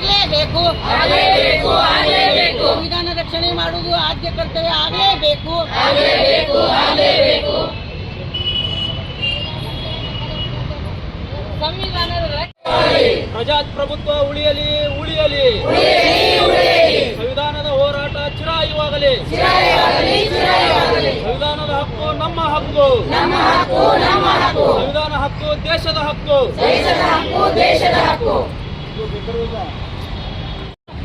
ಆಗಲೇಬೇಕು. ಸಂವಿಧಾನ ರಕ್ಷಣೆ ಮಾಡುವುದು ಆದ್ಯ ಕರ್ತವ್ಯ ಆಗಲೇಬೇಕು. ಸಂವಿಧಾನದ ಪ್ರಜಾಪ್ರಭುತ್ವ ಉಳಿಯಲಿ. ಸಂವಿಧಾನದ ಹೋರಾಟ ಚಿರಾಯುವಾಗಲಿ. ಸಂವಿಧಾನದ ಹಕ್ಕು ನಮ್ಮ ಹಕ್ಕು. ಸಂವಿಧಾನ ಹಕ್ಕು ದೇಶದ ಹಕ್ಕು.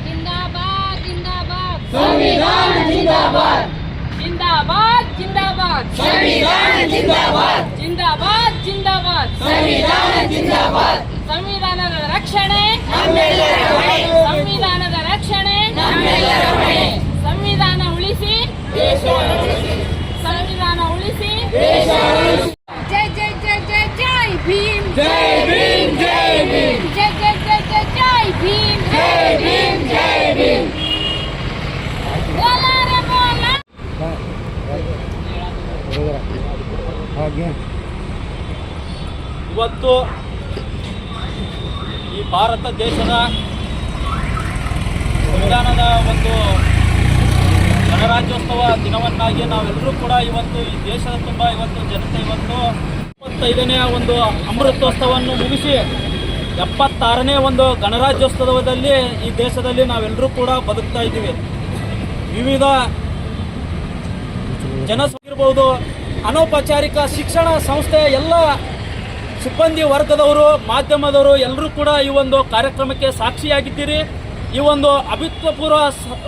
ಜಿಂದಾಬಾದ್ ಜಿಂದಾಬಾದ್ ಸಂವಿಧಾನ ಜಿಂದಾಬಾದ್. ಜಿಂದಾಬಾದ್ ಜಿಂದಾಬಾದ್ ಸಂವಿಧಾನ ಜಿಂದಾಬಾದ್. ಜಿಂದಾಬಾದ್ ಜಿಂದಾಬಾದ್ ಸಂವಿಧಾನ ಜಿಂದಾಬಾದ್. ಸಂವಿಧಾನದ ರಕ್ಷಣೆ ನಮ್ಮೆಲ್ಲರ ಹೊಣೆ. ಸಂವಿಧಾನದ ರಕ್ಷಣೆ ನಮ್ಮೆಲ್ಲರ ಹೊಣೆ. ಸಂವಿಧಾನ ಉಳಿಸಿ ದೇಶ ಉಳಿಸಿ. ಸಂವಿಧಾನ ಉಳಿಸಿ. ದೇಶ ಉಳಿಸಿ. ಜೈ ಜೈ ಜೈ ಜೈ ಜೈ ಭೀಮ್. ಜೈ ಭೀಮ್ ಜೈ ಭೀಮ್. ಜೈ ಜೈ ಜೈ ಜೈ ಜೈ ಭೀಮ್. ಜೈ ಭೀಮ್ ಜೈ ಭೀಮ್. ಬೋಲಾ ರೇ ಬೋಲಾ. ಇವತ್ತು ಈ ಭಾರತ ದೇಶದ ಸಂವಿಧಾನದ ಒಂದು ಗಣರಾಜ್ಯೋತ್ಸವ ದಿನವನ್ನಾಗಿ ನಾವೆಲ್ಲರೂ ಕೂಡ ಇವತ್ತು ಈ ದೇಶದ ತುಂಬ ಇವತ್ತು ಜನತೆ ಇವತ್ತು 25ನೇ ಒಂದು ಅಮೃತೋತ್ಸವವನ್ನು ಮುಗಿಸಿ 76ನೇ ಒಂದು ಗಣರಾಜ್ಯೋತ್ಸವದಲ್ಲಿ ಈ ದೇಶದಲ್ಲಿ ನಾವೆಲ್ಲರೂ ಕೂಡ ಬದುಕ್ತಾ ಇದ್ದೀವಿ. ವಿವಿಧ ಜನರಿರ್ಬೋದು, ಅನೌಪಚಾರಿಕ ಶಿಕ್ಷಣ ಸಂಸ್ಥೆಯ ಎಲ್ಲ ಸಿಬ್ಬಂದಿ ವರ್ಗದವರು, ಮಾಧ್ಯಮದವರು ಎಲ್ಲರೂ ಕೂಡ ಈ ಒಂದು ಕಾರ್ಯಕ್ರಮಕ್ಕೆ ಸಾಕ್ಷಿಯಾಗಿದ್ದೀರಿ. ಈ ಒಂದು ಅಭೂತಪೂರ್ವ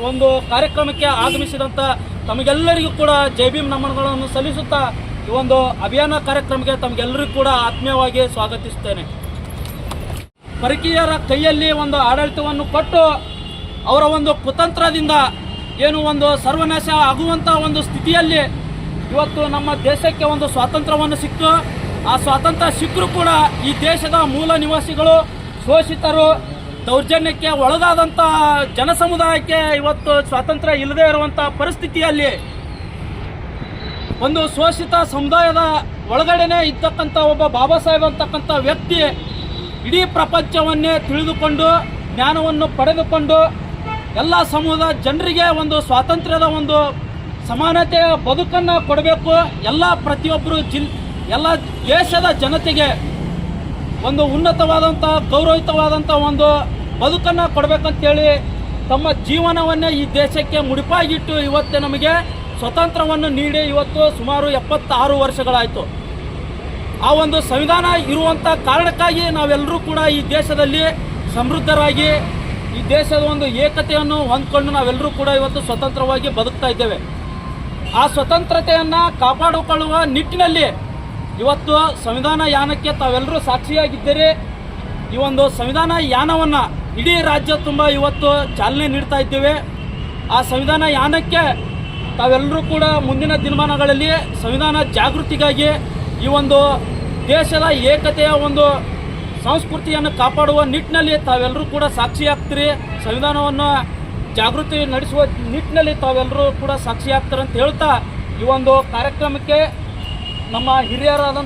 ಒಂದು ಕಾರ್ಯಕ್ರಮಕ್ಕೆ ಆಗಮಿಸಿದಂಥ ತಮಗೆಲ್ಲರಿಗೂ ಕೂಡ ಜೈ ಭೀಮ್ ನಮನಗಳನ್ನು ಸಲ್ಲಿಸುತ್ತಾ ಈ ಒಂದು ಅಭಿಯಾನ ಕಾರ್ಯಕ್ರಮಕ್ಕೆ ತಮಗೆಲ್ಲರಿಗೂ ಕೂಡ ಆತ್ಮೀಯವಾಗಿ ಸ್ವಾಗತಿಸುತ್ತೇನೆ. ಪರಕೀಯರ ಕೈಯಲ್ಲಿ ಒಂದು ಆಡಳಿತವನ್ನು ಕೊಟ್ಟು ಅವರ ಒಂದು ಕುತಂತ್ರದಿಂದ ಏನು ಒಂದು ಸರ್ವನಾಶ ಆಗುವಂಥ ಒಂದು ಸ್ಥಿತಿಯಲ್ಲಿ ಇವತ್ತು ನಮ್ಮ ದೇಶಕ್ಕೆ ಒಂದು ಸ್ವಾತಂತ್ರ್ಯವನ್ನು ಸಿಕ್ತು. ಆ ಸ್ವಾತಂತ್ರ್ಯ ಸಿಕ್ಕರೂ ಕೂಡ ಈ ದೇಶದ ಮೂಲ ನಿವಾಸಿಗಳು, ಶೋಷಿತರು, ದೌರ್ಜನ್ಯಕ್ಕೆ ಒಳಗಾದಂಥ ಜನಸಮುದಾಯಕ್ಕೆ ಇವತ್ತು ಸ್ವಾತಂತ್ರ್ಯ ಇಲ್ಲದೇ ಇರುವಂಥ ಪರಿಸ್ಥಿತಿಯಲ್ಲಿ ಒಂದು ಶೋಷಿತ ಸಮುದಾಯದ ಒಳಗಡೆನೇ ಇರ್ತಕ್ಕಂಥ ಒಬ್ಬ ಬಾಬಾ ಸಾಹೇಬ್ ಅಂತಕ್ಕಂಥ ವ್ಯಕ್ತಿ ಇಡೀ ಪ್ರಪಂಚವನ್ನೇ ತಿಳಿದುಕೊಂಡು ಜ್ಞಾನವನ್ನು ಪಡೆದುಕೊಂಡು ಎಲ್ಲ ಸಮುದಾಯ ಜನರಿಗೆ ಒಂದು ಸ್ವಾತಂತ್ರ್ಯದ ಒಂದು ಸಮಾನತೆಯ ಬದುಕನ್ನು ಕೊಡಬೇಕು. ಎಲ್ಲ ಪ್ರತಿಯೊಬ್ಬರು ಎಲ್ಲ ದೇಶದ ಜನತೆಗೆ ಒಂದು ಉನ್ನತವಾದಂಥ ಗೌರವಯುತವಾದಂಥ ಒಂದು ಬದುಕನ್ನು ಕೊಡಬೇಕಂತೇಳಿ ತಮ್ಮ ಜೀವನವನ್ನೇ ಈ ದೇಶಕ್ಕೆ ಮುಡಿಪಾಗಿಟ್ಟು ಇವತ್ತು ನಮಗೆ ಸ್ವತಂತ್ರವನ್ನು ನೀಡಿ ಇವತ್ತು ಸುಮಾರು 76 ವರ್ಷಗಳಾಯಿತು. ಆ ಒಂದು ಸಂವಿಧಾನ ಇರುವಂಥ ಕಾರಣಕ್ಕಾಗಿ ನಾವೆಲ್ಲರೂ ಕೂಡ ಈ ದೇಶದಲ್ಲಿ ಸಮೃದ್ಧರಾಗಿ ಈ ದೇಶದ ಒಂದು ಏಕತೆಯನ್ನು ಹೊಂದ್ಕೊಂಡು ನಾವೆಲ್ಲರೂ ಕೂಡ ಇವತ್ತು ಸ್ವತಂತ್ರವಾಗಿ ಬದುಕ್ತಾ ಇದ್ದೇವೆ. ಆ ಸ್ವತಂತ್ರತೆಯನ್ನು ಕಾಪಾಡಿಕೊಳ್ಳುವ ನಿಟ್ಟಿನಲ್ಲಿ ಇವತ್ತು ಸಂವಿಧಾನ ಯಾನಕ್ಕೆ ತಾವೆಲ್ಲರೂ ಸಾಕ್ಷಿಯಾಗಿದ್ದೀರಿ. ಈ ಒಂದು ಸಂವಿಧಾನ ಯಾನವನ್ನು ಇಡೀ ರಾಜ್ಯ ತುಂಬ ಇವತ್ತು ಚಾಲನೆ ನೀಡ್ತಾ ಇದ್ದೇವೆ. ಆ ಸಂವಿಧಾನ ಯಾನಕ್ಕೆ ತಾವೆಲ್ಲರೂ ಕೂಡ ಮುಂದಿನ ದಿನಮಾನಗಳಲ್ಲಿ ಸಂವಿಧಾನ ಜಾಗೃತಿಗಾಗಿ ಈ ಒಂದು ದೇಶದ ಏಕತೆಯ ಒಂದು ಸಂಸ್ಕೃತಿಯನ್ನು ಕಾಪಾಡುವ ನಿಟ್ಟಿನಲ್ಲಿ ತಾವೆಲ್ಲರೂ ಕೂಡ ಸಾಕ್ಷಿಯಾಗ್ತೀರಿ. ಸಂವಿಧಾನವನ್ನು ಜಾಗೃತಿ ನಡೆಸುವ ನಿಟ್ಟಿನಲ್ಲಿ ತಾವೆಲ್ಲರೂ ಕೂಡ ಸಾಕ್ಷಿಯಾಗ್ತಾರೆ ಅಂತ ಹೇಳ್ತಾ ಈ ಒಂದು ಕಾರ್ಯಕ್ರಮಕ್ಕೆ ನಮ್ಮ ಹಿರಿಯರಾದಂಥ